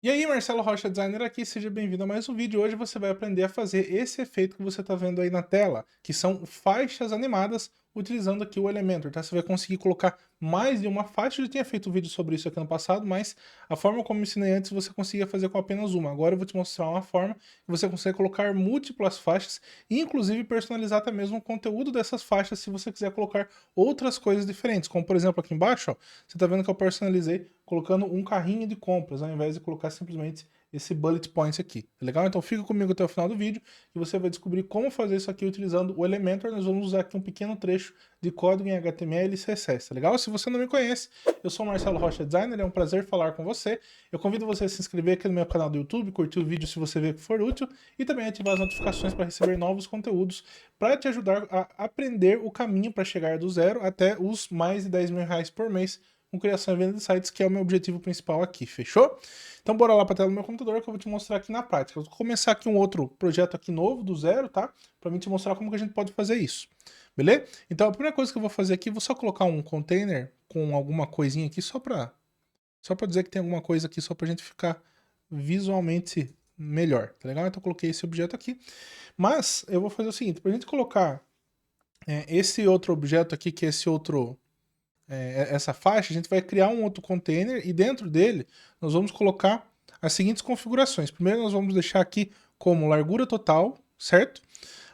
E aí, Marcelo Rocha Designer aqui, seja bem-vindo a mais um vídeo. Hoje você vai aprender a fazer esse efeito que você está vendo aí na tela, que são faixas animadas utilizando aqui o Elementor, tá? Você vai conseguir colocar mais de uma faixa. Eu já tinha feito um vídeo sobre isso aqui no passado, mas a forma como eu ensinei antes você conseguia fazer com apenas uma. Agora eu vou te mostrar uma forma que você consegue colocar múltiplas faixas e inclusive personalizar até mesmo o conteúdo dessas faixas se você quiser colocar outras coisas diferentes, como por exemplo aqui embaixo, ó, você está vendo que eu personalizei colocando um carrinho de compras, ao invés de colocar simplesmente esse bullet points aqui, tá legal? Então fica comigo até o final do vídeo e você vai descobrir como fazer isso aqui utilizando o Elementor. Nós vamos usar aqui um pequeno trecho de código em HTML e CSS, tá legal? Se você não me conhece, eu sou o Marcelo Rocha Designer, é um prazer falar com você. Eu convido você a se inscrever aqui no meu canal do YouTube, curtir o vídeo se você vê que for útil e também ativar as notificações para receber novos conteúdos para te ajudar a aprender o caminho para chegar do zero até os mais de 10 mil reais por mês com criação e venda de sites, que é o meu objetivo principal aqui, fechou? Então bora lá para a tela do meu computador que eu vou te mostrar aqui na prática. Eu vou começar aqui um outro projeto aqui novo, do zero, tá? Para mim te mostrar como que a gente pode fazer isso, beleza? Então a primeira coisa que eu vou fazer aqui, vou só colocar um container com alguma coisinha aqui, só para dizer que tem alguma coisa aqui, só para a gente ficar visualmente melhor, tá legal? Então eu coloquei esse objeto aqui, mas eu vou fazer o seguinte, para a gente colocar esse outro objeto aqui, que é esse outro essa faixa, a gente vai criar um outro container e dentro dele nós vamos colocar as seguintes configurações. Primeiro nós vamos deixar aqui como largura total, certo?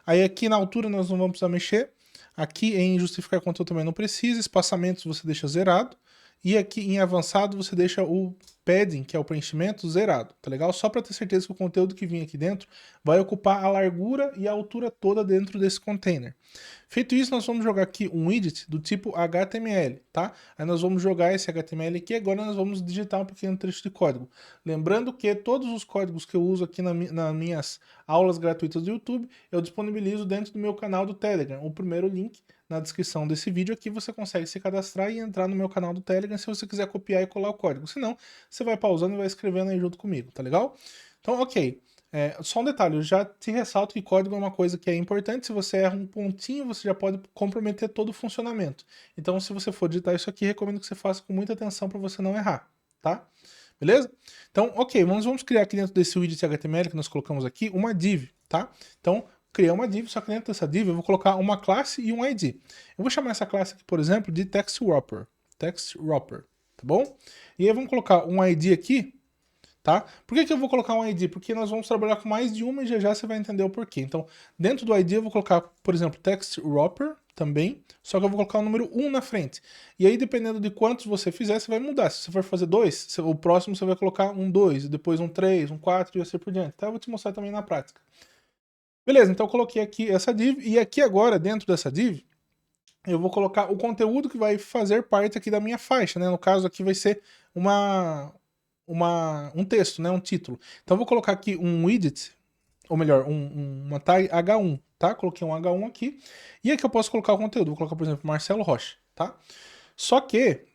Aí aqui na altura nós não vamos precisar mexer. Aqui em justificar conteúdo também não precisa. Espaçamentos você deixa zerado. E aqui em avançado você deixa o padding, que é o preenchimento, zerado, tá legal? Só para ter certeza que o conteúdo que vem aqui dentro vai ocupar a largura e a altura toda dentro desse container. Feito isso, nós vamos jogar aqui um widget do tipo HTML, tá? Aí nós vamos jogar esse HTML aqui e agora nós vamos digitar um pequeno trecho de código. Lembrando que todos os códigos que eu uso aqui nas minhas aulas gratuitas do YouTube, eu disponibilizo dentro do meu canal do Telegram. O primeiro link na descrição desse vídeo aqui você consegue se cadastrar e entrar no meu canal do Telegram se você quiser copiar e colar o código. Se não, você vai pausando e vai escrevendo aí junto comigo, tá legal? Então, ok. Só um detalhe, eu já te ressalto que código é uma coisa que é importante. Se você erra um pontinho, você já pode comprometer todo o funcionamento. Então, se você for digitar isso aqui, recomendo que você faça com muita atenção para você não errar, tá? Beleza? Então, ok, vamos criar aqui dentro desse widget HTML que nós colocamos aqui, uma div, tá? Então, criar uma div, só que dentro dessa div eu vou colocar uma classe e um ID. Eu vou chamar essa classe aqui, por exemplo, de TextWrapper, tá bom? E aí vamos colocar um ID aqui, tá? Por que eu vou colocar um ID? Porque nós vamos trabalhar com mais de uma e já você vai entender o porquê. Então, dentro do ID eu vou colocar, por exemplo, TextWrapper também, só que eu vou colocar o número 1 na frente. E aí, dependendo de quantos você fizer, você vai mudar. Se você for fazer 2, o próximo você vai colocar um 2, depois um 3, um 4 e assim por diante. Tá? Eu vou te mostrar também na prática. Beleza, então eu coloquei aqui essa div, e aqui agora, dentro dessa div, eu vou colocar o conteúdo que vai fazer parte aqui da minha faixa, né? No caso aqui vai ser um texto, né? Um título. Então eu vou colocar aqui um widget, ou melhor, uma tag H1, tá? Coloquei um H1 aqui. E aqui eu posso colocar o conteúdo. Vou colocar, por exemplo, Marcelo Rocha, tá? Só que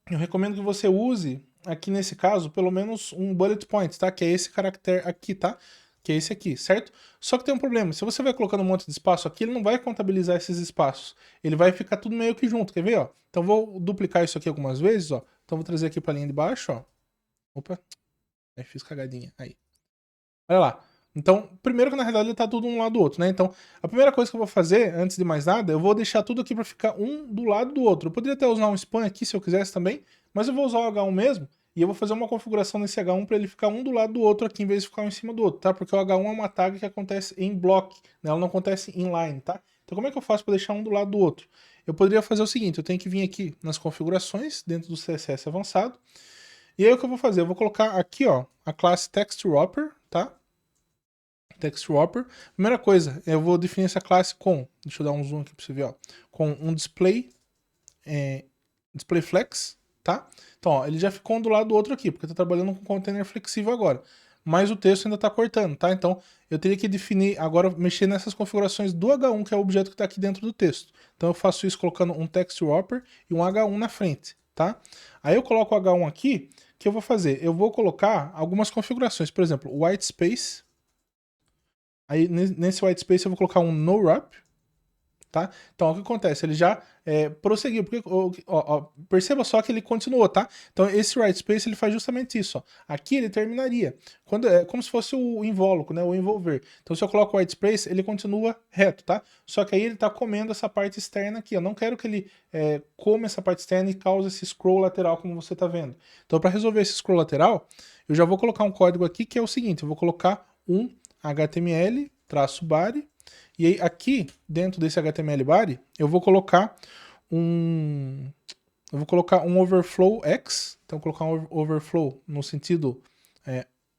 eu recomendo que você use, aqui nesse caso, pelo menos um bullet point, tá? Que é esse caractere aqui, tá? Que é esse aqui, certo? Só que tem um problema, se você vai colocando um monte de espaço aqui, ele não vai contabilizar esses espaços. Ele vai ficar tudo meio que junto, quer ver, ó? Então vou duplicar isso aqui algumas vezes, ó. Então vou trazer aqui pra linha de baixo, ó. Opa, aí fiz cagadinha, aí. Olha lá. Então, primeiro que na realidade ele tá tudo um lado do outro, né? Então, a primeira coisa que eu vou fazer, antes de mais nada, eu vou deixar tudo aqui para ficar um do lado do outro. Eu poderia até usar um span aqui se eu quisesse também, mas eu vou usar o H1 mesmo, e eu vou fazer uma configuração nesse H1 para ele ficar um do lado do outro aqui, em vez de ficar um em cima do outro, tá? Porque o H1 é uma tag que acontece em block, né? Ela não acontece inline, tá? Então, como é que eu faço para deixar um do lado do outro? Eu poderia fazer o seguinte, eu tenho que vir aqui nas configurações, dentro do CSS avançado, e aí o que eu vou fazer? Eu vou colocar aqui, ó, a classe TextWrapper, tá? TextWrapper. Primeira coisa, eu vou definir essa classe com, deixa eu dar um zoom aqui para você ver, ó, com um display flex, tá? Então, ó, ele já ficou um do lado do outro aqui, porque eu tô trabalhando com container flexível agora. Mas o texto ainda está cortando, tá? Então, eu teria que definir, agora, mexer nessas configurações do H1, que é o objeto que está aqui dentro do texto. Então, eu faço isso colocando um TextWrapper e um H1 na frente, tá? Aí eu coloco o H1 aqui, o que eu vou fazer? Eu vou colocar algumas configurações, por exemplo, white space. Aí nesse white space eu vou colocar um no wrap, tá? Então, o que acontece? Ele já prosseguiu, porque, perceba só que ele continuou, tá? Então, esse white space, ele faz justamente isso, ó. Aqui ele terminaria, é como se fosse o invólucro, né, o envolver. Então, se eu coloco o white space, ele continua reto, tá? Só que aí ele tá comendo essa parte externa aqui, eu não quero que ele coma essa parte externa e cause esse scroll lateral, como você tá vendo. Então, para resolver esse scroll lateral, eu já vou colocar um código aqui, que é o seguinte, eu vou colocar um HTML-body, e aí aqui, dentro desse HTML body, eu vou colocar um overflow X, então vou colocar um overflow no sentido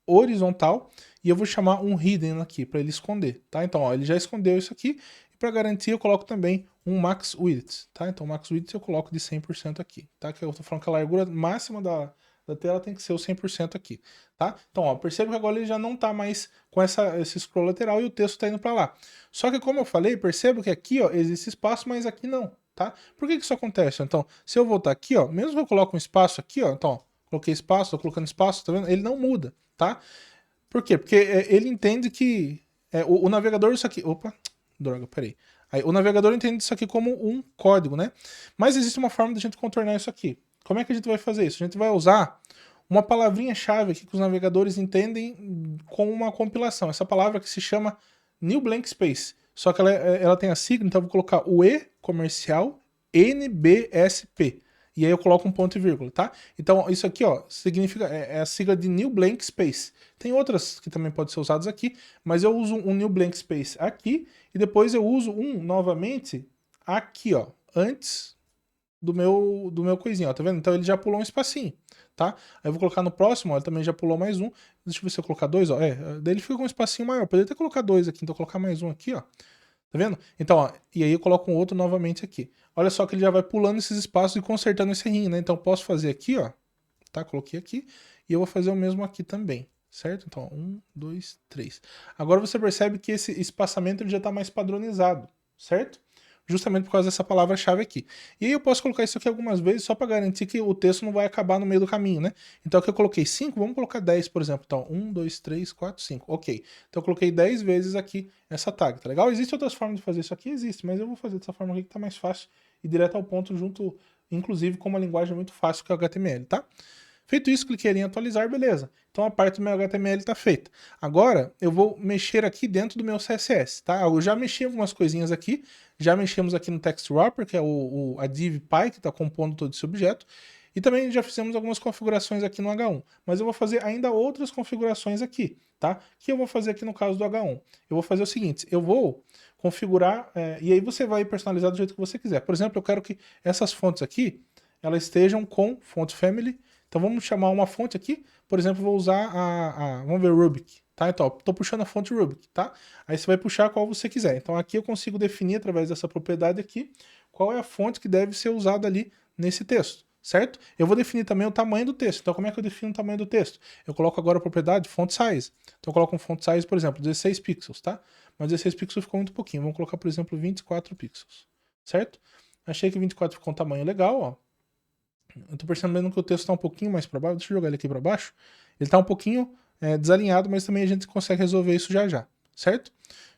horizontal, e eu vou chamar um hidden aqui, para ele esconder, tá? Então, ó, ele já escondeu isso aqui, e para garantir eu coloco também um max width, tá? Então, max width eu coloco de 100% aqui, tá? Que eu tô falando que a largura máxima da tela tem que ser o 100% aqui, tá? Então, ó, perceba que agora ele já não tá mais com esse scroll lateral e o texto tá indo para lá. Só que como eu falei, perceba que aqui, ó, existe espaço, mas aqui não, tá? Por que isso acontece? Então, se eu voltar aqui, ó, mesmo que eu coloque um espaço aqui, ó, então, ó, coloquei espaço, tô colocando espaço, tá vendo? Ele não muda, tá? Por quê? Porque ele entende que o navegador, isso aqui... Opa, droga, peraí. Aí, o navegador entende isso aqui como um código, né? Mas existe uma forma de a gente contornar isso aqui. Como é que a gente vai fazer isso? A gente vai usar uma palavrinha-chave aqui que os navegadores entendem com uma compilação. Essa palavra que se chama New Blank Space. Só que ela tem a sigla, então eu vou colocar o E comercial NBSP. E aí eu coloco um ponto e vírgula, tá? Então isso aqui, ó, significa, é a sigla de New Blank Space. Tem outras que também podem ser usadas aqui, mas eu uso um New Blank Space aqui, e depois eu uso um novamente aqui, ó, antes do meu coisinho, ó, tá vendo? Então ele já pulou um espacinho, tá? Aí eu vou colocar no próximo, ó, ele também já pulou mais um. Deixa eu ver se eu colocar dois, ó, daí ele fica com um espacinho maior. Poderia até colocar dois aqui, então eu vou colocar mais um aqui, ó. Tá vendo? Então, ó, e aí eu coloco um outro novamente aqui. Olha só que ele já vai pulando esses espaços e consertando esse rim, né? Então eu posso fazer aqui, ó, tá? Coloquei aqui, e eu vou fazer o mesmo aqui também, certo? Então, ó, 1, 2, 3. Agora você percebe que esse espaçamento ele já tá mais padronizado, certo? Justamente por causa dessa palavra-chave aqui. E aí eu posso colocar isso aqui algumas vezes só para garantir que o texto não vai acabar no meio do caminho, né? Então aqui eu coloquei 5, vamos colocar 10, por exemplo. Então, 1, 2, 3, 4, 5. Ok. Então eu coloquei 10 vezes aqui essa tag, tá legal? Existem outras formas de fazer isso aqui? Existe, mas eu vou fazer dessa forma aqui que tá mais fácil e direto ao ponto junto, inclusive com uma linguagem muito fácil que é o HTML, tá? Feito isso, cliquei em atualizar, beleza. Então a parte do meu HTML está feita. Agora eu vou mexer aqui dentro do meu CSS, tá? Eu já mexi algumas coisinhas aqui, já mexemos aqui no Text Wrapper, que é a div py que está compondo todo esse objeto, e também já fizemos algumas configurações aqui no H1, mas eu vou fazer ainda outras configurações aqui, tá? Que eu vou fazer aqui no caso do H1. Eu vou fazer o seguinte, eu vou configurar, e aí você vai personalizar do jeito que você quiser. Por exemplo, eu quero que essas fontes aqui, elas estejam com font family. Então vamos chamar uma fonte aqui, por exemplo, vou usar vamos ver, Rubik, tá? Então, tô puxando a fonte Rubik, tá? Aí você vai puxar qual você quiser. Então aqui eu consigo definir através dessa propriedade aqui, qual é a fonte que deve ser usada ali nesse texto, certo? Eu vou definir também o tamanho do texto. Então como é que eu defino o tamanho do texto? Eu coloco agora a propriedade font size. Então eu coloco um font size, por exemplo, 16 pixels, tá? Mas 16 pixels ficou muito pouquinho. Vamos colocar, por exemplo, 24 pixels, certo? Achei que 24 ficou um tamanho legal, ó. Eu tô percebendo que o texto está um pouquinho mais para baixo. Deixa eu jogar ele aqui para baixo. Ele está um pouquinho desalinhado, mas também a gente consegue resolver isso já já, certo?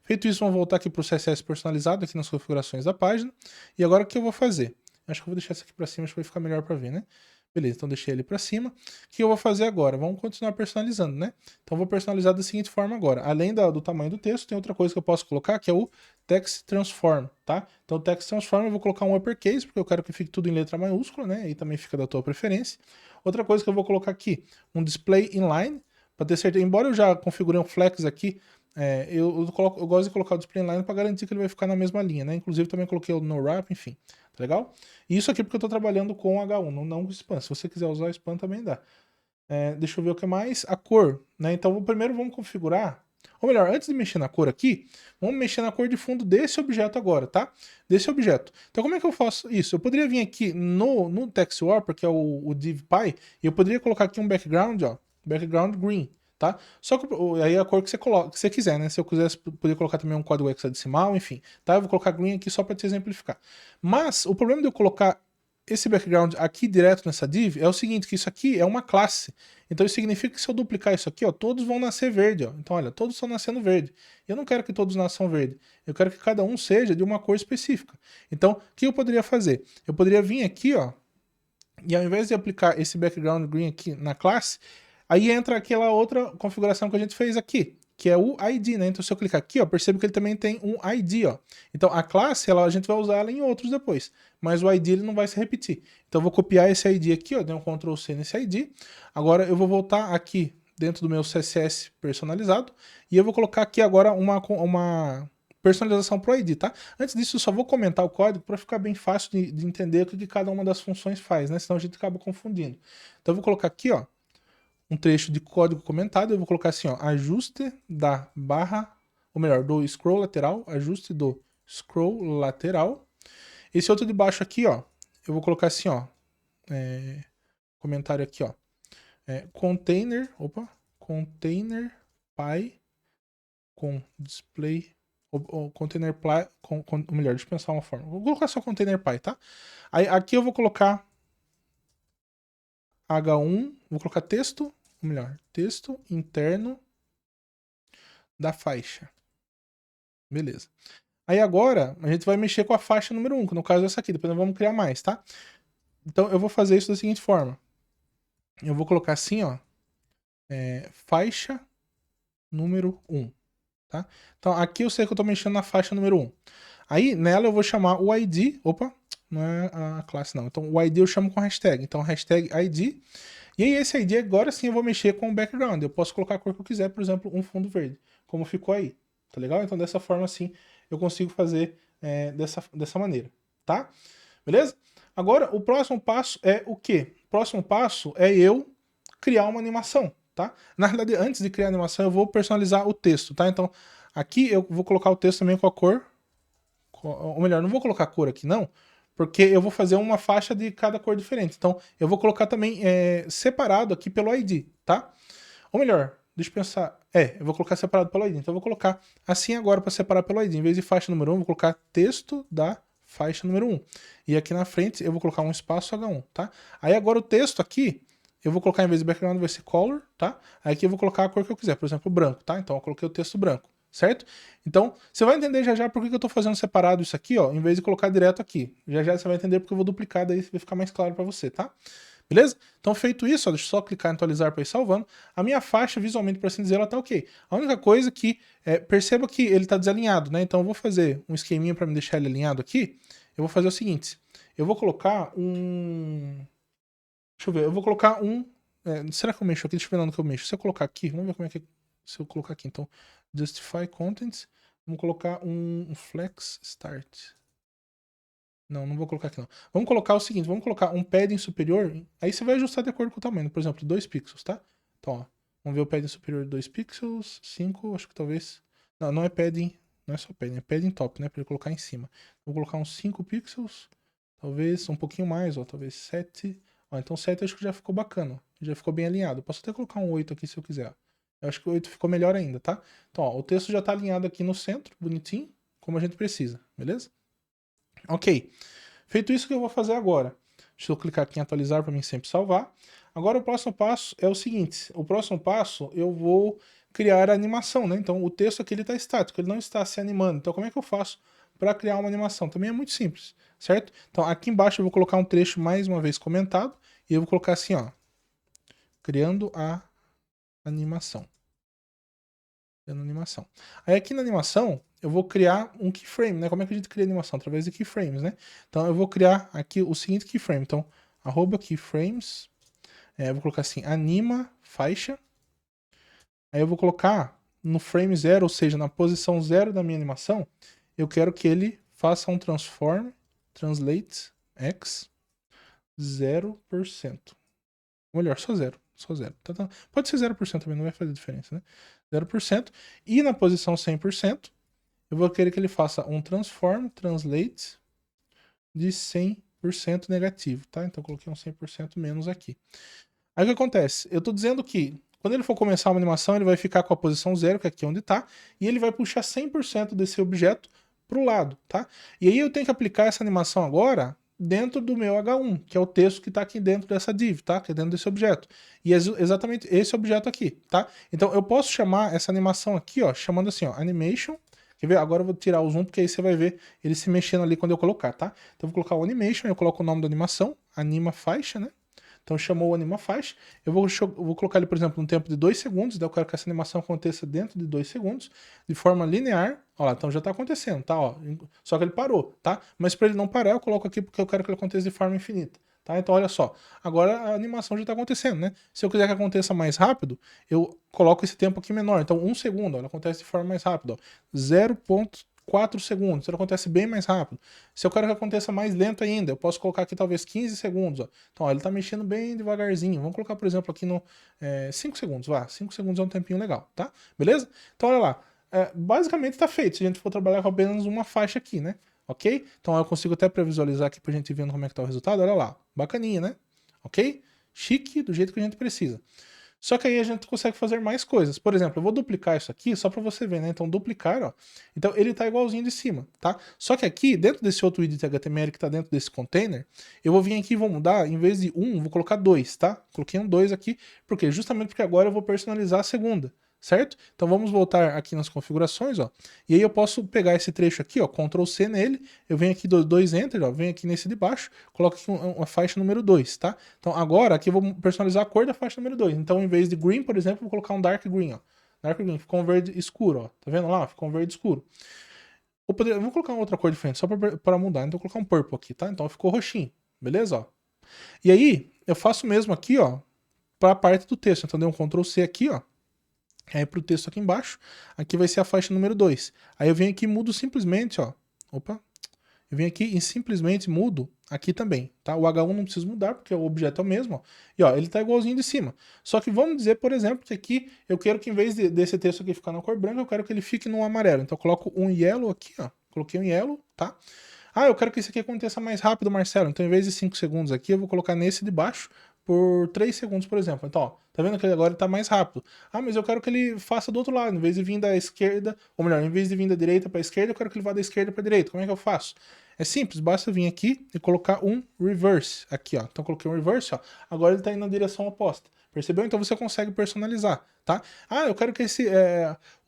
Feito isso, vamos voltar aqui para o CSS personalizado, aqui nas configurações da página. E agora o que eu vou fazer? Acho que eu vou deixar isso aqui para cima, acho que vai ficar melhor para ver, né? Beleza, então deixei ele para cima. O que eu vou fazer agora? Vamos continuar personalizando, né? Então eu vou personalizar da seguinte forma agora. Além do tamanho do texto, tem outra coisa que eu posso colocar, que é o Text Transform, tá? Então o Text Transform eu vou colocar um uppercase, porque eu quero que fique tudo em letra maiúscula, né? E também fica da tua preferência. Outra coisa que eu vou colocar aqui, um Display Inline, para ter certeza. Embora eu já configurei um flex aqui, eu gosto de colocar o Display Inline para garantir que ele vai ficar na mesma linha, né? Inclusive também coloquei o No Wrap, enfim. Tá legal? E isso aqui porque eu estou trabalhando com H1, não com Span. Se você quiser usar o Span também dá. Deixa eu ver o que mais. A cor, né? Então primeiro vamos configurar. Ou melhor, antes de mexer na cor aqui, vamos mexer na cor de fundo desse objeto agora, tá? Desse objeto. Então como é que eu faço isso? Eu poderia vir aqui no Text Wrapper, que é o div py, e eu poderia colocar aqui um background, ó. Background green. Tá? Só que aí a cor que você coloca, que você quiser, né? Se eu quisesse, poderia colocar também um código hexadecimal, enfim, tá? Eu vou colocar green aqui só para te exemplificar. Mas o problema de eu colocar esse background aqui direto nessa div é o seguinte, que isso aqui é uma classe. Então isso significa que se eu duplicar isso aqui, ó, todos vão nascer verde, ó. Então olha, todos estão nascendo verde. Eu não quero que todos nasçam verde. Eu quero que cada um seja de uma cor específica. Então, o que eu poderia fazer? Eu poderia vir aqui, ó, e ao invés de aplicar esse background green aqui na classe, aí entra aquela outra configuração que a gente fez aqui, que é o ID, né? Então se eu clicar aqui, ó, percebo que ele também tem um ID, ó. Então a classe, a gente vai usar ela em outros depois, mas o ID ele não vai se repetir. Então eu vou copiar esse ID aqui, ó, dei um Ctrl C nesse ID. Agora eu vou voltar aqui dentro do meu CSS personalizado e eu vou colocar aqui agora uma personalização para o ID, tá? Antes disso, eu só vou comentar o código para ficar bem fácil de entender o que cada uma das funções faz, né? Senão a gente acaba confundindo. Então eu vou colocar aqui, ó, um trecho de código comentado, eu vou colocar assim, ó, ajuste da barra, ou melhor, do scroll lateral, ajuste do scroll lateral. Esse outro de baixo aqui, ó, eu vou colocar assim, ó, comentário aqui, ó, container py com display, ou container py, ou melhor, deixa eu pensar uma forma. Vou colocar só container py, tá? Aí aqui eu vou colocar H1, vou colocar texto, ou melhor, texto interno da faixa. Beleza. Aí agora a gente vai mexer com a faixa número 1, que no caso é essa aqui, depois nós vamos criar mais, tá? Então eu vou fazer isso da seguinte forma. Eu vou colocar assim, ó, faixa número 1, tá? Então aqui eu sei que eu tô mexendo na faixa número 1. Aí nela eu vou chamar o ID, opa, não é a classe não. Então o ID eu chamo com hashtag, então hashtag ID. E aí esse ID agora sim eu vou mexer com o background. Eu posso colocar a cor que eu quiser, por exemplo, um fundo verde, como ficou aí, tá legal? Então dessa forma assim eu consigo fazer dessa maneira, tá? Beleza? Agora o próximo passo é o quê? O próximo passo é eu criar uma animação, tá? Na verdade, antes de criar a animação eu vou personalizar o texto, tá? Então aqui eu vou colocar o texto também com a cor, ou melhor, não vou colocar cor aqui não, porque eu vou fazer uma faixa de cada cor diferente. Então, eu vou colocar também separado aqui pelo ID, tá? Ou melhor, deixa eu pensar. Eu vou colocar separado pelo ID. Então, eu vou colocar assim agora para separar pelo ID. Em vez de faixa número 1, eu vou colocar texto da faixa número 1. E aqui na frente, eu vou colocar um espaço H1, tá? Aí agora o texto aqui, eu vou colocar em vez de background, vai ser color, tá? Aí aqui eu vou colocar a cor que eu quiser, por exemplo, branco, tá? Então, eu coloquei o texto branco. Certo? Então, você vai entender já por que eu estou fazendo separado isso aqui, ó, em vez de colocar direto aqui. Já você vai entender porque eu vou duplicar, daí vai ficar mais claro para você, tá? Beleza? Então, feito isso, ó, deixa eu só clicar em atualizar para ir salvando. A minha faixa, visualmente, por assim dizer, ela tá ok. A única coisa que, perceba que ele tá desalinhado, né? Então, eu vou fazer um esqueminha para me deixar ele alinhado aqui. Eu vou fazer o seguinte, eu vou colocar um... Deixa eu ver, eu vou colocar um... será que eu mexo aqui? Deixa eu ver onde que eu mexo. Se eu colocar aqui, vamos ver como é que... Se eu colocar aqui, então... Justify Contents. Vamos colocar um Flex Start. Não vou colocar aqui não. Vamos colocar o seguinte, vamos colocar um padding superior. Aí você vai ajustar de acordo com o tamanho. Por exemplo, 2 pixels, tá? Então, ó. Vamos ver o padding superior de 2 pixels. 5, acho que talvez... Não é padding. Não é só padding, é padding top, né? Pra ele colocar em cima. Vou colocar uns 5 pixels. Talvez um pouquinho mais, ó. Talvez 7. Ó, então 7 acho que já ficou bacana. Ó. Já ficou bem alinhado. Posso até colocar um 8 aqui se eu quiser, ó. Eu acho que o 8 ficou melhor ainda, tá? Então, ó, o texto já está alinhado aqui no centro, bonitinho, como a gente precisa, beleza? Ok. Feito isso, o que eu vou fazer agora? Deixa eu clicar aqui em atualizar para mim sempre salvar. Agora o próximo passo é o seguinte. O próximo passo eu vou criar a animação, né? Então o texto aqui ele está estático, ele não está se animando. Então como é que eu faço para criar uma animação? Também é muito simples, certo? Então aqui embaixo eu vou colocar um trecho mais uma vez comentado e eu vou colocar assim, ó. Criando a animação. Aí aqui na animação, eu vou criar um keyframe, né? Como é que a gente cria animação? Através de keyframes, né? Então eu vou criar aqui o seguinte keyframe. Então, @keyframes, eu vou colocar assim, anima faixa. Aí eu vou colocar no frame 0, ou seja, na posição 0 da minha animação, eu quero que ele faça um transform, translate, x, 0%. Ou melhor, só 0. Só 0. Pode ser 0% também, não vai fazer diferença, né? 0%. E na posição 100%, eu vou querer que ele faça um transform, translate de 100% negativo, tá? Então eu coloquei um 100% menos aqui. Aí o que acontece? Eu tô dizendo que quando ele for começar uma animação, ele vai ficar com a posição 0, que é aqui onde tá, e ele vai puxar 100% desse objeto pro lado, tá? E aí eu tenho que aplicar essa animação agora dentro do meu H1, que é o texto que está aqui dentro dessa div, tá? Que é dentro desse objeto. E é exatamente esse objeto aqui, tá? Então eu posso chamar essa animação aqui, ó, chamando assim, ó, animation. Quer ver? Agora eu vou tirar o zoom, porque aí você vai ver ele se mexendo ali quando eu colocar, tá? Então eu vou colocar o animation, eu coloco o nome da animação, anima faixa, né? Então chamou o anima faixa, eu vou colocar ele, por exemplo, no tempo de 2 segundos, daí eu quero que essa animação aconteça dentro de 2 segundos, de forma linear, ó lá, então já tá acontecendo, tá, ó, só que ele parou, tá? Mas para ele não parar, eu coloco aqui porque eu quero que ele aconteça de forma infinita, tá? Então olha só, agora a animação já tá acontecendo, né? Se eu quiser que aconteça mais rápido, eu coloco esse tempo aqui menor, então 1 segundo, ó, ela acontece de forma mais rápida, ó, 0,4 segundos, isso acontece bem mais rápido. Se eu quero que aconteça mais lento ainda, eu posso colocar aqui talvez 15 segundos. Ó. Então, ó, ele está mexendo bem devagarzinho. Vamos colocar, por exemplo, aqui no 5 segundos. 5 segundos é um tempinho legal, tá? Beleza? Então, olha lá. Basicamente está feito, se a gente for trabalhar com apenas uma faixa aqui, né? Ok? Então, eu consigo até previsualizar aqui para a gente ver como é que está o resultado. Olha lá. Bacaninha, né? Ok? Chique, do jeito que a gente precisa. Só que aí a gente consegue fazer mais coisas. Por exemplo, eu vou duplicar isso aqui só para você ver, né? Então, duplicar, ó. Então, ele tá igualzinho de cima, tá? Só que aqui, dentro desse outro widget HTML que tá dentro desse container, eu vou vir aqui e vou mudar, em vez de 1, vou colocar 2, tá? Coloquei um 2 aqui, por quê? Justamente porque agora eu vou personalizar a segunda, certo? Então, vamos voltar aqui nas configurações, ó. E aí eu posso pegar esse trecho aqui, ó, Ctrl C nele, eu venho aqui, dou 2 Enter, ó, venho aqui nesse de baixo, coloco aqui uma faixa número 2, tá? Então agora aqui eu vou personalizar a cor da faixa número 2. Então em vez de green, por exemplo, eu vou colocar um dark green, ó. Dark green, ficou um verde escuro, ó. Tá vendo lá? Ficou um verde escuro. Eu vou colocar uma outra cor diferente, só para mudar. Então eu vou colocar um purple aqui, tá? Então ficou roxinho, beleza? Ó. E aí, eu faço o mesmo aqui, ó, para a parte do texto. Então dei um Ctrl C aqui, ó. Aí pro texto aqui embaixo, aqui vai ser a faixa número 2. Aí eu venho aqui e mudo simplesmente, ó. Opa. Eu venho aqui e simplesmente mudo aqui também, tá? O H1 não preciso mudar, porque o objeto é o mesmo, ó. E ó, ele tá igualzinho de cima. Só que vamos dizer, por exemplo, que aqui eu quero que em vez desse texto aqui ficar na cor branca, eu quero que ele fique no amarelo. Então eu coloco um yellow aqui, ó. Coloquei um yellow, tá? Ah, eu quero que isso aqui aconteça mais rápido, Marcelo. Então, em vez de 5 segundos aqui, eu vou colocar nesse de baixo por 3 segundos, por exemplo. Então, ó, tá vendo que ele agora tá mais rápido. Ah, mas eu quero que ele faça do outro lado, em vez de vir da esquerda, ou melhor, em vez de vir da direita para a esquerda, eu quero que ele vá da esquerda para a direita. Como é que eu faço? É simples, basta vir aqui e colocar um reverse aqui, ó. Então, coloquei um reverse, ó. Agora ele tá indo na direção oposta. Percebeu? Então você consegue personalizar, tá? Ah, eu quero que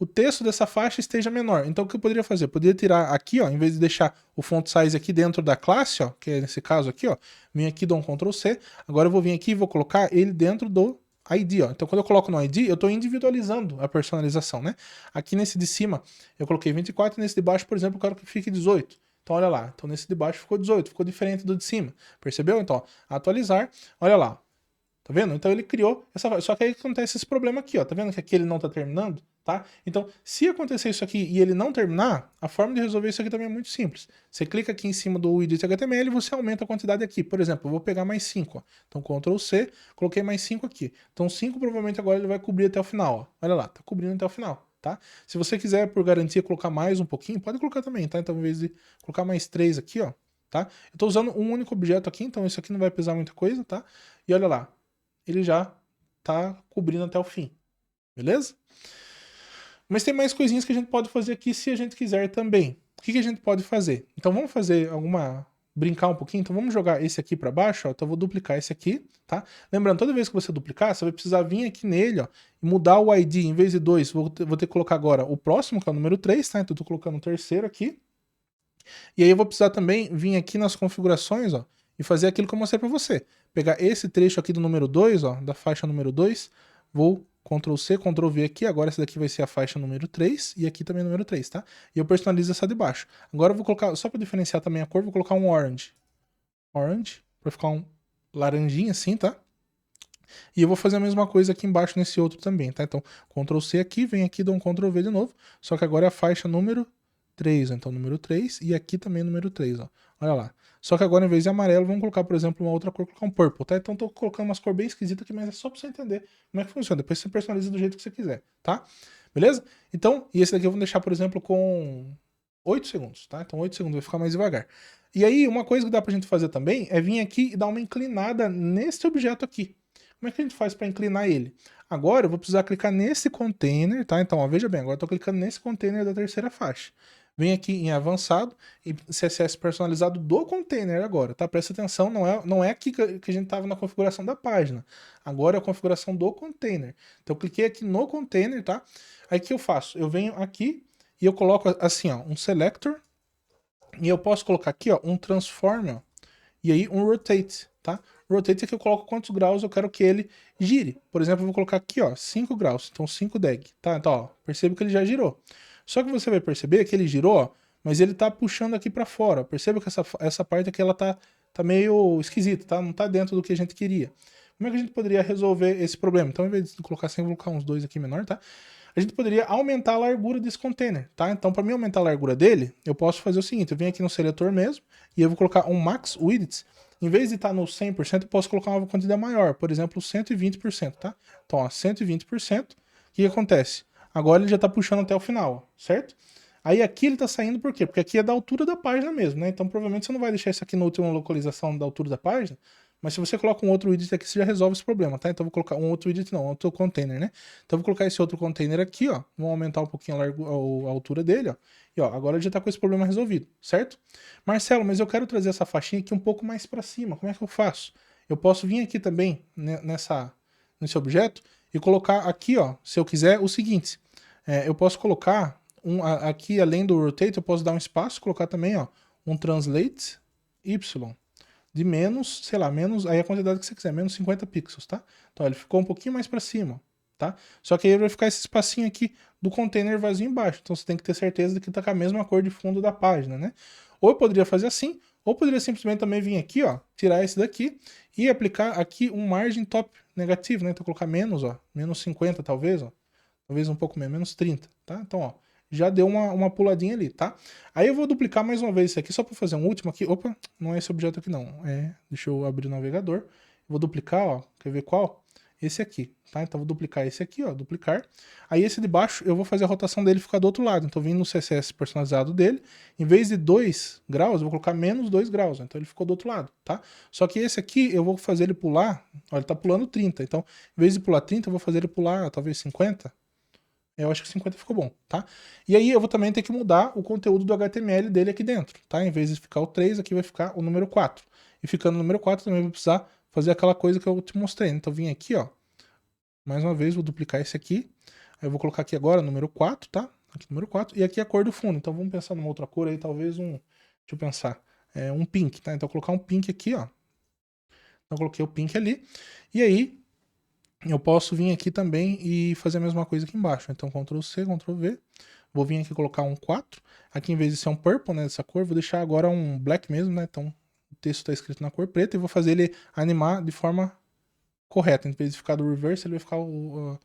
o texto dessa faixa esteja menor. Então o que eu poderia fazer? Eu poderia tirar aqui, ó, em vez de deixar o font size aqui dentro da classe, ó, que é nesse caso aqui, ó, vim aqui, dou um Ctrl C. Agora eu vou vir aqui e vou colocar ele dentro do ID, ó. Então quando eu coloco no ID, eu estou individualizando a personalização, né? Aqui nesse de cima eu coloquei 24 e nesse de baixo, por exemplo, eu quero que fique 18. Então olha lá, então nesse de baixo ficou 18, ficou diferente do de cima. Percebeu? Então, ó, atualizar, olha lá. Tá vendo? Então ele criou essa. Só que aí acontece esse problema aqui, ó. Tá vendo que aqui ele não tá terminando? Tá? Então, se acontecer isso aqui e ele não terminar, a forma de resolver isso aqui também é muito simples. Você clica aqui em cima do widget HTML e você aumenta a quantidade aqui. Por exemplo, eu vou pegar mais 5. Ó. Então, Ctrl C, coloquei mais 5 aqui. Então, 5 provavelmente agora ele vai cobrir até o final. Ó. Olha lá, tá cobrindo até o final. Tá? Se você quiser, por garantia, colocar mais um pouquinho, pode colocar também, tá? Então, em vez de colocar mais 3 aqui, ó, tá? Eu tô usando um único objeto aqui, então isso aqui não vai pesar muita coisa, tá? E olha lá, ele já tá cobrindo até o fim, beleza? Mas tem mais coisinhas que a gente pode fazer aqui se a gente quiser também. O que a gente pode fazer? Então vamos fazer brincar um pouquinho, então vamos jogar esse aqui para baixo, ó. Então eu vou duplicar esse aqui, tá? Lembrando, toda vez que você duplicar, você vai precisar vir aqui nele, ó, e mudar o ID, em vez de 2, vou ter que colocar agora o próximo, que é o número 3, tá? Então eu tô colocando o terceiro aqui. E aí eu vou precisar também vir aqui nas configurações, ó, e fazer aquilo que eu mostrei para você. Pegar esse trecho aqui do número 2, ó, da faixa número 2, vou Ctrl C, Ctrl V aqui, agora essa daqui vai ser a faixa número 3, e aqui também número 3, tá? E eu personalizo essa de baixo. Agora eu vou colocar, só para diferenciar também a cor, vou colocar um orange. Orange, para ficar um laranjinha assim, tá? E eu vou fazer a mesma coisa aqui embaixo nesse outro também, tá? Então, Ctrl C aqui, vem aqui, dou um Ctrl V de novo, só que agora é a faixa número 3, ó. Então número 3 e aqui também número 3, ó. Olha lá. Só que agora, em vez de amarelo, vamos colocar, por exemplo, uma outra cor, colocar um purple, tá? Então tô colocando umas cores bem esquisitas aqui, mas é só pra você entender como é que funciona. Depois você personaliza do jeito que você quiser, tá? Beleza? Então, e esse daqui eu vou deixar, por exemplo, com 8 segundos, tá? Então 8 segundos, vai ficar mais devagar. E aí, uma coisa que dá pra gente fazer também é vir aqui e dar uma inclinada nesse objeto aqui. Como é que a gente faz para inclinar ele? Agora eu vou precisar clicar nesse container, tá? Então, ó, veja bem, agora eu tô clicando nesse container da terceira faixa. Vem aqui em avançado e CSS personalizado do container agora, tá? Presta atenção, não é aqui que a gente estava na configuração da página. Agora é a configuração do container. Então eu cliquei aqui no container, tá? Aí o que eu faço? Eu venho aqui e eu coloco assim, ó, um selector. E eu posso colocar aqui, ó, um transform, ó, e aí um rotate, tá? Rotate é que eu coloco quantos graus eu quero que ele gire. Por exemplo, eu vou colocar aqui, ó, 5 graus, então 5 deg, tá? Então, ó, perceba que ele já girou. Só que você vai perceber que ele girou, ó, mas ele tá puxando aqui para fora. Perceba que essa parte aqui, ela tá meio esquisita, tá? Não tá dentro do que a gente queria. Como é que a gente poderia resolver esse problema? Então, ao invés de colocar 100, eu vou colocar uns 2 aqui menor, tá? A gente poderia aumentar a largura desse container, tá? Então, para mim aumentar a largura dele, eu posso fazer o seguinte, eu venho aqui no seletor mesmo, e eu vou colocar um max width. Em vez de estar no 100%, eu posso colocar uma quantidade maior, por exemplo, 120%, tá? Então, ó, 120%, o que acontece? Agora ele já está puxando até o final, certo? Aí aqui ele está saindo por quê? Porque aqui é da altura da página mesmo, né? Então provavelmente você não vai deixar isso aqui na última localização da altura da página, mas se você coloca um outro widget aqui, você já resolve esse problema, tá? Então eu vou colocar um outro widget, não, outro container, né? Então eu vou colocar esse outro container aqui, ó. Vamos aumentar um pouquinho a altura dele, ó. E ó, agora ele já tá com esse problema resolvido, certo? Marcelo, mas eu quero trazer essa faixinha aqui um pouco mais para cima. Como é que eu faço? Eu posso vir aqui também nesse objeto e colocar aqui, ó, se eu quiser, o seguinte. Eu posso colocar aqui, além do rotate, eu posso dar um espaço, colocar também, ó, um translate y de menos, sei lá, menos, aí a quantidade que você quiser, menos 50 pixels, tá? Então ele ficou um pouquinho mais para cima, tá? Só que aí vai ficar esse espacinho aqui do container vazio embaixo, então você tem que ter certeza de que tá com a mesma cor de fundo da página, né? Ou eu poderia fazer assim, ou poderia simplesmente também vir aqui, ó, tirar esse daqui e aplicar aqui um margin top negativo, né? Então colocar menos, ó, menos 50 talvez, ó, talvez um pouco menos, menos 30, tá? Então, ó, já deu uma puladinha ali, tá? Aí eu vou duplicar mais uma vez isso aqui, só para fazer um último aqui. Opa, não é esse objeto aqui não. Deixa eu abrir o navegador. Vou duplicar, ó, quer ver qual? Esse aqui, tá? Então vou duplicar esse aqui, ó, duplicar. Aí esse de baixo eu vou fazer a rotação dele ficar do outro lado. Então vindo no CSS personalizado dele, em vez de 2 graus, eu vou colocar menos 2 graus. Então ele ficou do outro lado, tá? Só que esse aqui eu vou fazer ele pular, ó, ele tá pulando 30. Então, em vez de pular 30, eu vou fazer ele pular talvez 50. Eu acho que 50 ficou bom, tá? E aí eu vou também ter que mudar o conteúdo do HTML dele aqui dentro, tá? Em vez de ficar o 3, aqui vai ficar o número 4. E ficando o número 4, também vou precisar fazer aquela coisa que eu te mostrei. Então eu vim aqui, ó. Mais uma vez, vou duplicar esse aqui. Aí eu vou colocar aqui agora número 4, tá? Aqui número 4. E aqui a cor do fundo. Então vamos pensar numa outra cor aí, talvez um... Deixa eu pensar. Um pink, tá? Então eu vou colocar um pink aqui, ó. Então eu coloquei o pink ali. E aí eu posso vir aqui também e fazer a mesma coisa aqui embaixo. Então, Ctrl C, Ctrl V. Vou vir aqui colocar um 4. Aqui, em vez de ser um purple, né, dessa cor, vou deixar agora um black mesmo, né? Então, o texto está escrito na cor preta e vou fazer ele animar de forma correta. Em vez de ficar do reverse, ele vai ficar o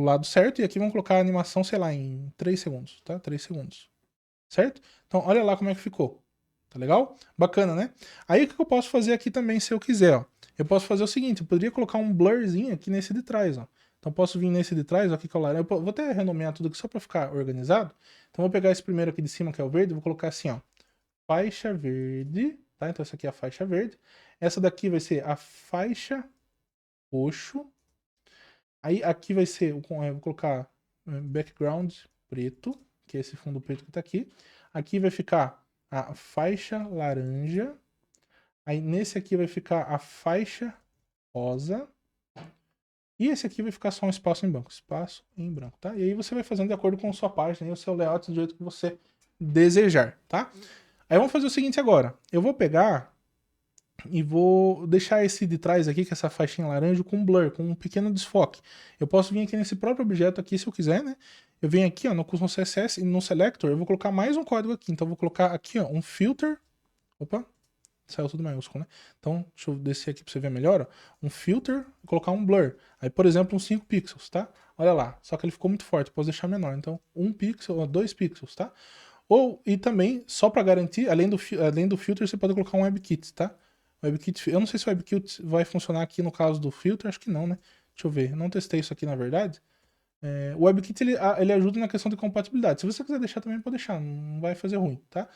lado certo. E aqui vamos colocar a animação, sei lá, em 3 segundos, tá? 3 segundos. Certo? Então, olha lá como é que ficou. Tá legal? Bacana, né? Aí, o que eu posso fazer aqui também, se eu quiser, ó? Eu posso fazer o seguinte, eu poderia colocar um blurzinho aqui nesse de trás, ó. Então posso vir nesse de trás, ó, aqui que é o laranja. Eu vou até renomear tudo aqui só para ficar organizado. Então vou pegar esse primeiro aqui de cima, que é o verde, e vou colocar assim, ó. Faixa verde, tá? Então essa aqui é a faixa verde. Essa daqui vai ser a faixa roxo. Aí aqui vai ser, vou colocar background preto, que é esse fundo preto que tá aqui. Aqui vai ficar a faixa laranja. Aí nesse aqui vai ficar a faixa rosa. E esse aqui vai ficar só um espaço em branco. Espaço em branco, tá? E aí você vai fazendo de acordo com a sua página e o seu layout do jeito que você desejar, tá? Aí vamos fazer o seguinte agora. Eu vou pegar e vou deixar esse de trás aqui, que é essa faixinha laranja, com blur, com um pequeno desfoque. Eu posso vir aqui nesse próprio objeto aqui, se eu quiser, né? Eu venho aqui, ó, no Custom CSS e no Selector, eu vou colocar mais um código aqui. Então eu vou colocar aqui, ó, um filter. Opa! Saiu tudo maiúsculo, né? Então, deixa eu descer aqui pra você ver melhor, ó. Um filter e colocar um blur. Aí, por exemplo, uns 5 pixels, tá? Olha lá. Só que ele ficou muito forte, eu posso deixar menor. Então, 1 pixel, 2 pixels, tá? E também, só para garantir, além do filter, você pode colocar um WebKit, tá? WebKit, eu não sei se o WebKit vai funcionar aqui no caso do filter, acho que não, né? Deixa eu ver, eu não testei isso aqui na verdade. O WebKit, ele ajuda na questão de compatibilidade. Se você quiser deixar também, pode deixar, não vai fazer ruim, tá?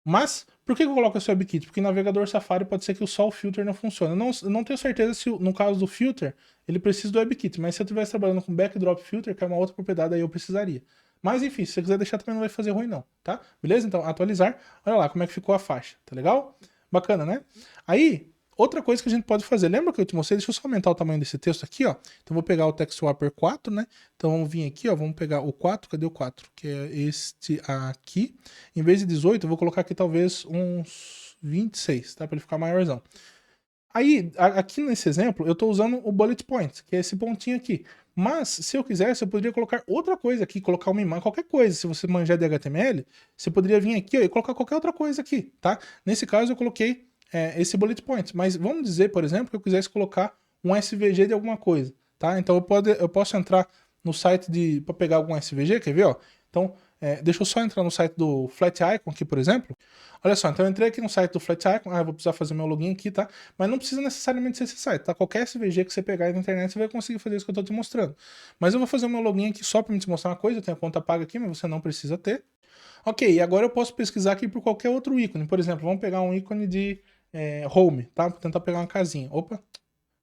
Mas, por que eu coloco esse WebKit? Porque em navegador Safari pode ser que só o filter não funcione. Eu não tenho certeza se, no caso do filter, ele precisa do WebKit, mas se eu estivesse trabalhando com Backdrop Filter, que é uma outra propriedade, aí eu precisaria. Mas enfim, se você quiser deixar também não vai fazer ruim não, tá? Beleza? Então, atualizar, olha lá como é que ficou a faixa, tá legal? Bacana, né? Aí, outra coisa que a gente pode fazer, lembra que eu te mostrei? Deixa eu só aumentar o tamanho desse texto aqui, ó. Então, vou pegar o Text Swapper 4, né? Então, vamos vir aqui, ó, vamos pegar o 4, cadê o 4? Que é este aqui. Em vez de 18, eu vou colocar aqui talvez uns 26, tá? Pra ele ficar maiorzão. Aí, aqui nesse exemplo, eu estou usando o bullet point, que é esse pontinho aqui. Mas, se eu quisesse, eu poderia colocar outra coisa aqui, colocar uma imagem, qualquer coisa. Se você manjar de HTML, você poderia vir aqui ó, e colocar qualquer outra coisa aqui, tá? Nesse caso, eu coloquei esse bullet point. Mas vamos dizer, por exemplo, que eu quisesse colocar um SVG de alguma coisa, tá? Então, eu posso entrar no site para pegar algum SVG, quer ver, ó? Então, deixa eu só entrar no site do Flat Icon aqui, por exemplo. Olha só, então eu entrei aqui no site do Flat Icon, eu vou precisar fazer meu login aqui, tá? Mas não precisa necessariamente ser esse site, tá? Qualquer SVG que você pegar aí na internet, você vai conseguir fazer isso que eu tô te mostrando. Mas eu vou fazer o meu login aqui só para te mostrar uma coisa, eu tenho a conta paga aqui, mas você não precisa ter. Ok, e agora eu posso pesquisar aqui por qualquer outro ícone. Por exemplo, vamos pegar um ícone de home, tá? Vou tentar pegar uma casinha. Opa,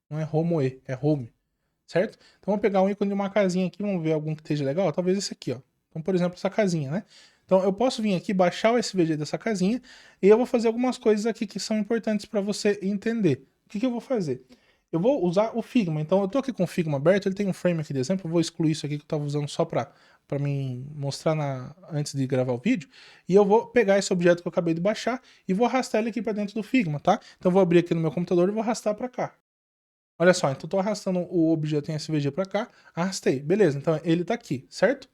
não é home, é home, certo? Então vamos pegar um ícone de uma casinha aqui, vamos ver algum que esteja legal. Talvez esse aqui, ó. Então, por exemplo, essa casinha, né? Então, eu posso vir aqui, baixar o SVG dessa casinha, e eu vou fazer algumas coisas aqui que são importantes para você entender. O que eu vou fazer? Eu vou usar o Figma. Então, eu estou aqui com o Figma aberto, ele tem um frame aqui de exemplo, eu vou excluir isso aqui que eu estava usando só para mim mostrar antes de gravar o vídeo, e eu vou pegar esse objeto que eu acabei de baixar e vou arrastar ele aqui para dentro do Figma, tá? Então, eu vou abrir aqui no meu computador e vou arrastar para cá. Olha só, então eu tô arrastando o objeto em SVG para cá, arrastei, beleza, então ele está aqui, certo?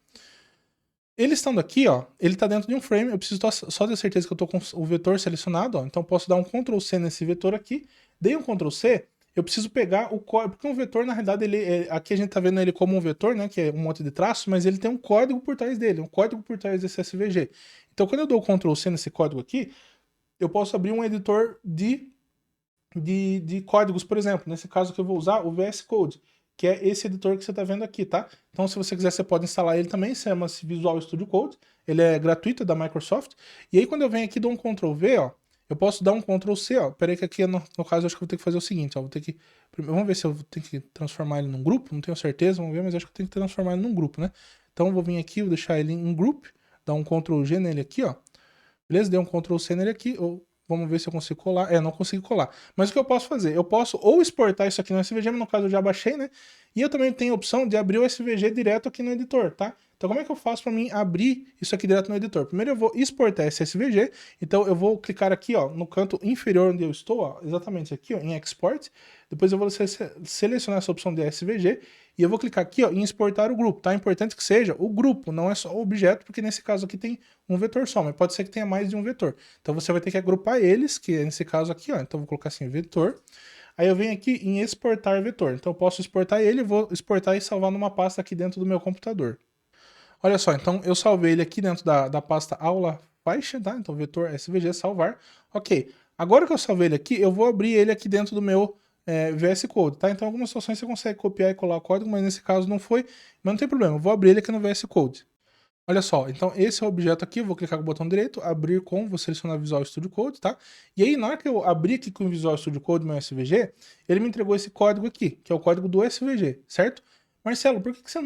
Ele estando aqui, ó, ele está dentro de um frame, eu preciso só ter certeza que eu estou com o vetor selecionado, ó, então posso dar um Ctrl C nesse vetor aqui, dei um Ctrl C, eu preciso pegar o código, porque um vetor, na realidade, aqui a gente está vendo ele como um vetor, né, que é um monte de traço, mas ele tem um código por trás dele, um código por trás desse SVG. Então quando eu dou o Ctrl C nesse código aqui, eu posso abrir um editor de códigos, por exemplo, nesse caso que eu vou usar o VS Code, que é esse editor que você está vendo aqui, tá? Então, se você quiser, você pode instalar ele também, chama-se Visual Studio Code, ele é gratuito, é da Microsoft, e aí quando eu venho aqui e dou um Ctrl V, ó, eu posso dar um Ctrl C, ó, peraí que aqui no caso eu acho que eu vou ter que fazer o seguinte, ó, vou ter que, vamos ver se eu tenho que transformar ele num grupo, não tenho certeza, vamos ver, mas acho que eu tenho que transformar ele num grupo, né? Então, eu vou vir aqui, vou deixar ele em group, dar um Ctrl G nele aqui, ó, beleza? Dei um Ctrl C nele aqui, ou vamos ver se eu consigo colar. Não consigo colar. Mas o que eu posso fazer? Eu posso ou exportar isso aqui no SVG, mas no caso eu já baixei, né? E eu também tenho a opção de abrir o SVG direto aqui no editor, tá? Então como é que eu faço para mim abrir isso aqui direto no editor? Primeiro eu vou exportar esse SVG, então eu vou clicar aqui, ó, no canto inferior onde eu estou, ó, exatamente aqui, ó, em Export. Depois eu vou selecionar essa opção de SVG e eu vou clicar aqui, ó, em exportar o grupo, tá? É importante que seja o grupo, não é só o objeto, porque nesse caso aqui tem um vetor só, mas pode ser que tenha mais de um vetor. Então você vai ter que agrupar eles, que é nesse caso aqui, ó. Então eu vou colocar assim, vetor. Aí eu venho aqui em exportar vetor. Então eu posso exportar ele, vou exportar e salvar numa pasta aqui dentro do meu computador. Olha só, então eu salvei ele aqui dentro da pasta aula faixa, tá? Então vetor SVG salvar. Ok, agora que eu salvei ele aqui, eu vou abrir ele aqui dentro do meu VS Code, tá? Então, em algumas situações você consegue copiar e colar o código, mas nesse caso não foi, mas não tem problema, eu vou abrir ele aqui no VS Code. Olha só, então esse é o objeto aqui, eu vou clicar com o botão direito, abrir com, vou selecionar Visual Studio Code, tá? E aí, na hora que eu abrir aqui com o Visual Studio Code, meu SVG, ele me entregou esse código aqui, que é o código do SVG, certo? Marcelo, por que você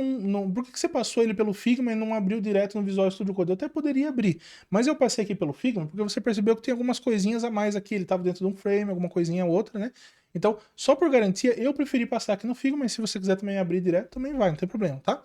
por que você passou ele pelo Figma e não abriu direto no Visual Studio Code? Eu até poderia abrir, mas eu passei aqui pelo Figma porque você percebeu que tem algumas coisinhas a mais aqui, ele estava dentro de um frame, alguma coisinha ou outra, né? Então, só por garantia, eu preferi passar aqui no Figma, mas se você quiser também abrir direto, também vai, não tem problema, tá?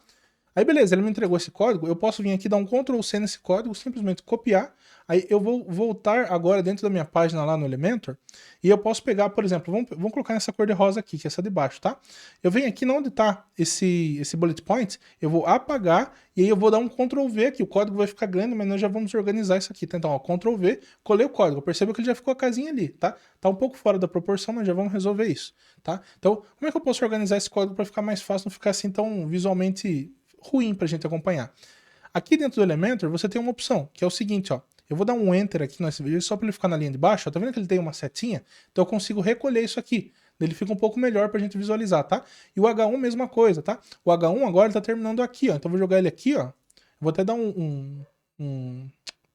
Aí beleza, ele me entregou esse código, eu posso vir aqui dar um Ctrl C nesse código, simplesmente copiar, aí eu vou voltar agora dentro da minha página lá no Elementor, e eu posso pegar, por exemplo, vamos colocar nessa cor de rosa aqui, que é essa de baixo, tá? Eu venho aqui onde está esse bullet point, eu vou apagar, e aí eu vou dar um Ctrl V aqui, o código vai ficar grande, mas nós já vamos organizar isso aqui, tá? Então, ó, Ctrl V, colei o código, perceba que ele já ficou a casinha ali, tá? Tá um pouco fora da proporção, mas já vamos resolver isso, tá? Então, como é que eu posso organizar esse código para ficar mais fácil, não ficar assim tão visualmente ruim para a gente acompanhar? Aqui dentro do Elementor você tem uma opção, que é o seguinte, ó. Eu vou dar um Enter aqui no SVG só para ele ficar na linha de baixo, ó. Tá vendo que ele tem uma setinha? Então eu consigo recolher isso aqui. Ele fica um pouco melhor para a gente visualizar, tá? E o H1 mesma coisa, tá? O H1 agora está terminando aqui, ó. Então eu vou jogar ele aqui, ó. Vou até dar um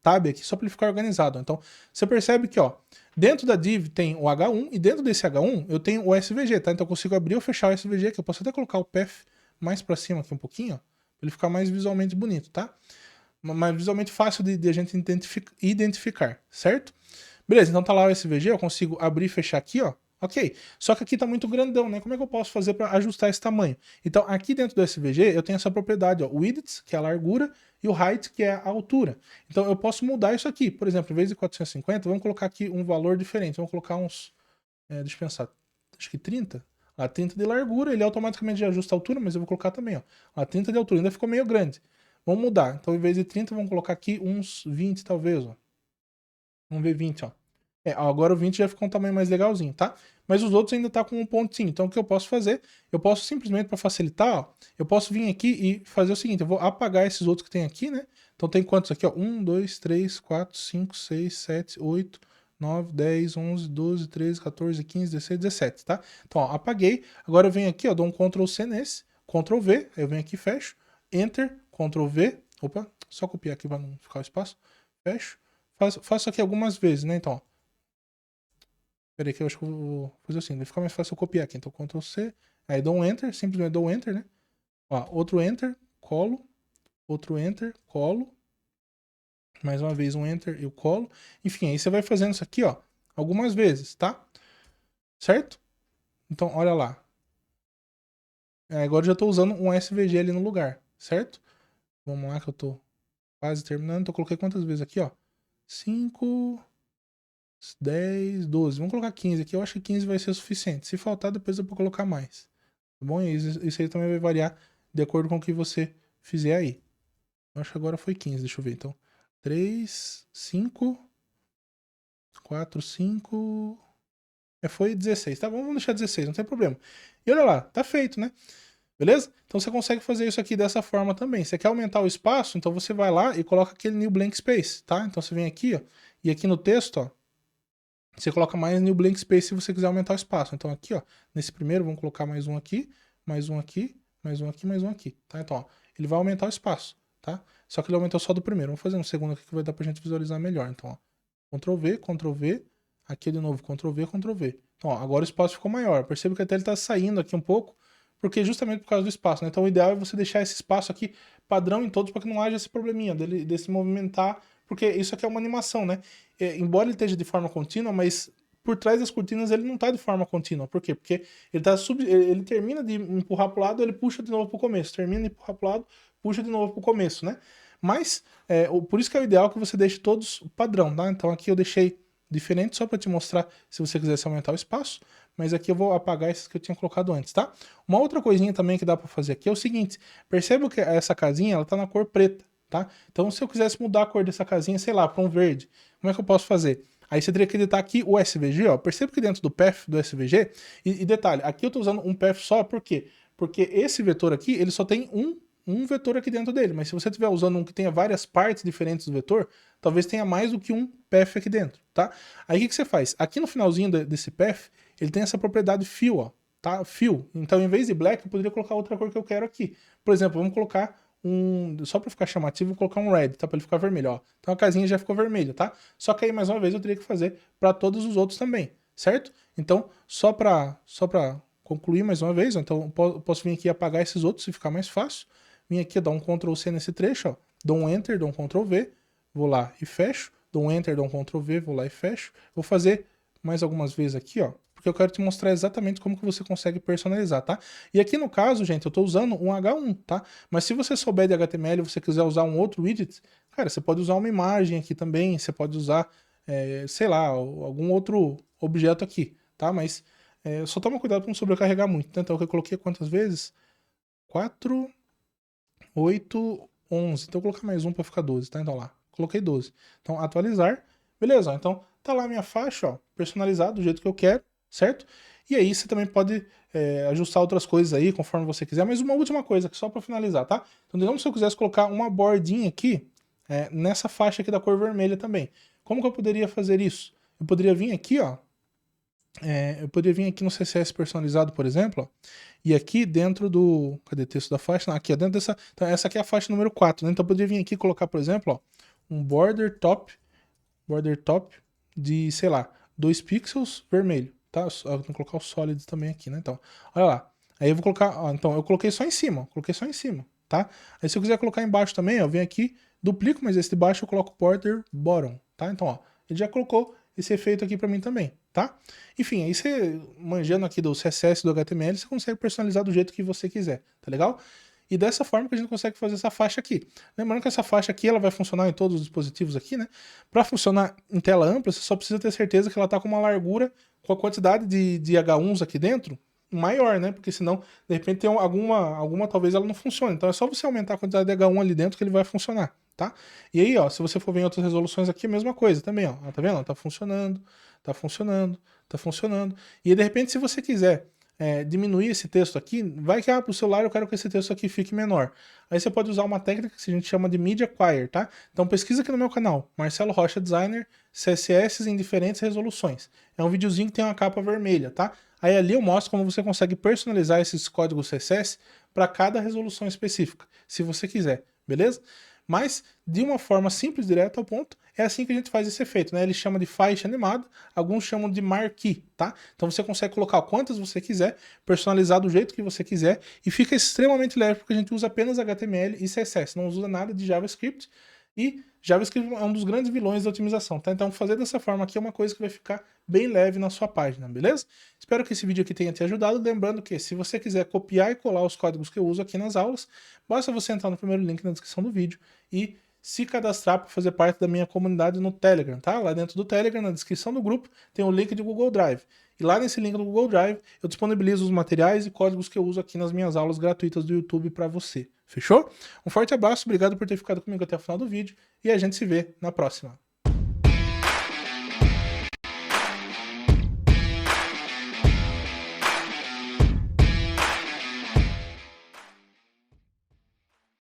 tab aqui só para ele ficar organizado. Então você percebe que, ó, dentro da div tem o H1 e dentro desse H1 eu tenho o SVG, tá? Então eu consigo abrir ou fechar o SVG, que eu posso até colocar o path mais para cima aqui um pouquinho, ó, ele ficar mais visualmente bonito, tá? Mais visualmente fácil de a gente identificar, certo? Beleza, então tá lá o SVG, eu consigo abrir e fechar aqui, ó. Ok, só que aqui tá muito grandão, né? Como é que eu posso fazer para ajustar esse tamanho? Então, aqui dentro do SVG, eu tenho essa propriedade, ó, o width, que é a largura, e o height, que é a altura. Então, eu posso mudar isso aqui. Por exemplo, em vez de 450, vamos colocar aqui um valor diferente. Vamos colocar uns, deixa eu pensar, acho que 30. Lá, 30 de largura, ele automaticamente já ajusta a altura, mas eu vou colocar também, ó. Lá, 30 de altura, ainda ficou meio grande. Vamos mudar. Então, em vez de 30, vamos colocar aqui uns 20, talvez, ó. Vamos ver 20, ó. Agora o 20 já ficou um tamanho mais legalzinho, tá? Mas os outros ainda tá com um pontinho. Então o que eu posso fazer? Eu posso simplesmente, para facilitar, ó, eu posso vir aqui e fazer o seguinte, eu vou apagar esses outros que tem aqui, né? Então tem quantos aqui, ó? 1, 2, 3, 4, 5, 6, 7, 8, 9, 10, 11, 12, 13, 14, 15, 16, 17, tá? Então, ó, apaguei. Agora eu venho aqui, ó, dou um Ctrl C nesse, Ctrl V, aí eu venho aqui, fecho, Enter, Ctrl V, opa, só copiar aqui para não ficar o espaço, fecho. Faço aqui algumas vezes, né? Então, ó. Peraí que eu acho que eu vou fazer assim, vai ficar mais fácil eu copiar aqui. Então, Ctrl C, aí dou um Enter, simplesmente dou um Enter, né? Ó, outro Enter, colo, outro Enter, colo, mais uma vez um Enter e o colo. Enfim, aí você vai fazendo isso aqui, ó, algumas vezes, tá? Certo? Então, olha lá. Agora eu já tô usando um SVG ali no lugar, certo? Vamos lá que eu tô quase terminando. Então, eu coloquei quantas vezes aqui, ó? 5... 10, 12. Vamos colocar 15 aqui. Eu acho que 15 vai ser suficiente. Se faltar, depois eu vou colocar mais. Tá bom? E isso aí também vai variar de acordo com o que você fizer aí. Eu acho que agora foi 15. Deixa eu ver. Então, 3, 5, 4, 5... foi 16. Tá bom? Vamos deixar 16. Não tem problema. E olha lá. Tá feito, né? Beleza? Então você consegue fazer isso aqui dessa forma também. Você quer aumentar o espaço? Então você vai lá e coloca aquele New Blank Space, tá? Então você vem aqui, ó. E aqui no texto, ó. Você coloca mais New Blank Space se você quiser aumentar o espaço. Então aqui, ó, nesse primeiro, vamos colocar mais um aqui, mais um aqui, mais um aqui, mais um aqui, tá? Então, ó, ele vai aumentar o espaço, tá? Só que ele aumentou só do primeiro. Vamos fazer um segundo aqui que vai dar pra gente visualizar melhor. Então, ó, Ctrl V, aqui de novo, Ctrl V, Ctrl V. Então, ó, agora o espaço ficou maior. Perceba que até ele tá saindo aqui um pouco, porque justamente por causa do espaço, né? Então o ideal é você deixar esse espaço aqui padrão em todos para que não haja esse probleminha desse movimentar, porque isso aqui é uma animação, né? Embora ele esteja de forma contínua, mas por trás das cortinas ele não está de forma contínua. Por quê? Porque ele termina de empurrar para o lado, ele puxa de novo para o começo. Termina de empurrar para o lado, puxa de novo para o começo, né? Mas, por isso que é o ideal que você deixe todos padrão, tá? Então aqui eu deixei diferente só para te mostrar se você quisesse aumentar o espaço. Mas aqui eu vou apagar esses que eu tinha colocado antes, tá? Uma outra coisinha também que dá para fazer aqui é o seguinte. Perceba que essa casinha, ela tá na cor preta, tá? Então se eu quisesse mudar a cor dessa casinha, sei lá, para um verde, como é que eu posso fazer? Aí você teria que editar aqui o SVG, ó. Perceba que dentro do path do SVG, e detalhe, aqui eu tô usando um path só, por quê? Porque esse vetor aqui, ele só tem um vetor aqui dentro dele, mas se você estiver usando um que tenha várias partes diferentes do vetor, talvez tenha mais do que um path aqui dentro, tá? Aí o que você faz? Aqui no finalzinho desse path, ele tem essa propriedade fill, ó, tá? Fill. Então, em vez de black, eu poderia colocar outra cor que eu quero aqui. Por exemplo, vamos colocar só para ficar chamativo, vou colocar um red, tá? Para ele ficar vermelho, ó. Então a casinha já ficou vermelha, tá? Só que aí, mais uma vez, eu teria que fazer para todos os outros também, certo? Então, só para concluir mais uma vez, ó, então eu posso vir aqui e apagar esses outros se ficar mais fácil. Vim aqui, dar um Ctrl C nesse trecho, ó. Dou um Enter, dou um Ctrl V, vou lá e fecho. Dou um Enter, dou um Ctrl V, vou lá e fecho. Vou fazer mais algumas vezes aqui, ó, porque eu quero te mostrar exatamente como que você consegue personalizar, tá? E aqui no caso, gente, eu tô usando um H1, tá? Mas se você souber de HTML e você quiser usar um outro widget, cara, você pode usar uma imagem aqui também, você pode usar, sei lá, algum outro objeto aqui, tá? Mas só toma cuidado para não sobrecarregar muito, tá? Então eu coloquei quantas vezes? 4, 8, 11. Então eu vou colocar mais um para ficar 12, tá? Então lá, coloquei 12. Então atualizar, beleza, ó, então tá lá a minha faixa, ó, personalizada do jeito que eu quero, certo? E aí você também pode ajustar outras coisas aí, conforme você quiser. Mas uma última coisa, só para finalizar, tá? Então digamos se eu quisesse colocar uma bordinha aqui, nessa faixa aqui da cor vermelha também. Como que eu poderia fazer isso? Eu poderia vir aqui, ó, eu poderia vir aqui no CSS personalizado, por exemplo, ó, e aqui dentro do... Cadê o texto da faixa? Não, aqui, ó, dentro dessa... Então essa aqui é a faixa número 4, né? Então eu poderia vir aqui e colocar, por exemplo, ó, um border top de, sei lá, 2 pixels vermelho, tá? Eu vou colocar o solid também aqui, né? Então, olha lá. Aí eu vou colocar, ó, então eu coloquei só em cima, ó, coloquei só em cima, tá? Aí se eu quiser colocar embaixo também, ó, eu venho aqui, duplico, mas esse de baixo eu coloco border bottom, tá? Então, ó, ele já colocou esse efeito aqui pra mim também, tá? Enfim, aí você, manjando aqui do CSS, do HTML, você consegue personalizar do jeito que você quiser, tá legal? E dessa forma que a gente consegue fazer essa faixa aqui. Lembrando que essa faixa aqui ela vai funcionar em todos os dispositivos aqui, né? Para funcionar em tela ampla, você só precisa ter certeza que ela está com uma largura, com a quantidade de H1s aqui dentro, maior, né? Porque senão, de repente, tem alguma talvez ela não funcione. Então é só você aumentar a quantidade de H1 ali dentro que ele vai funcionar, tá? E aí, ó, se você for ver em outras resoluções aqui, a mesma coisa também, ó. Tá vendo? Tá funcionando, tá funcionando, tá funcionando. E aí, de repente, se você quiser diminuir esse texto aqui, vai que para o celular eu quero que esse texto aqui fique menor. Aí você pode usar uma técnica que a gente chama de Media Query, tá? Então pesquisa aqui no meu canal, Marcelo Rocha Designer, CSS em diferentes resoluções. É um videozinho que tem uma capa vermelha, tá? Aí ali eu mostro como você consegue personalizar esses códigos CSS para cada resolução específica, se você quiser, beleza? Mas, de uma forma simples, direta ao ponto, é assim que a gente faz esse efeito, né? Ele chama de faixa animada, alguns chamam de marquee, tá? Então você consegue colocar quantas você quiser, personalizar do jeito que você quiser, e fica extremamente leve, porque a gente usa apenas HTML e CSS, não usa nada de JavaScript, e JavaScript é um dos grandes vilões da otimização, tá? Então fazer dessa forma aqui é uma coisa que vai ficar bem leve na sua página, beleza? Espero que esse vídeo aqui tenha te ajudado, lembrando que se você quiser copiar e colar os códigos que eu uso aqui nas aulas, basta você entrar no primeiro link na descrição do vídeo e se cadastrar para fazer parte da minha comunidade no Telegram, tá? Lá dentro do Telegram, na descrição do grupo, tem o link de Google Drive. E lá nesse link do Google Drive, eu disponibilizo os materiais e códigos que eu uso aqui nas minhas aulas gratuitas do YouTube para você. Fechou? Um forte abraço, obrigado por ter ficado comigo até o final do vídeo e a gente se vê na próxima.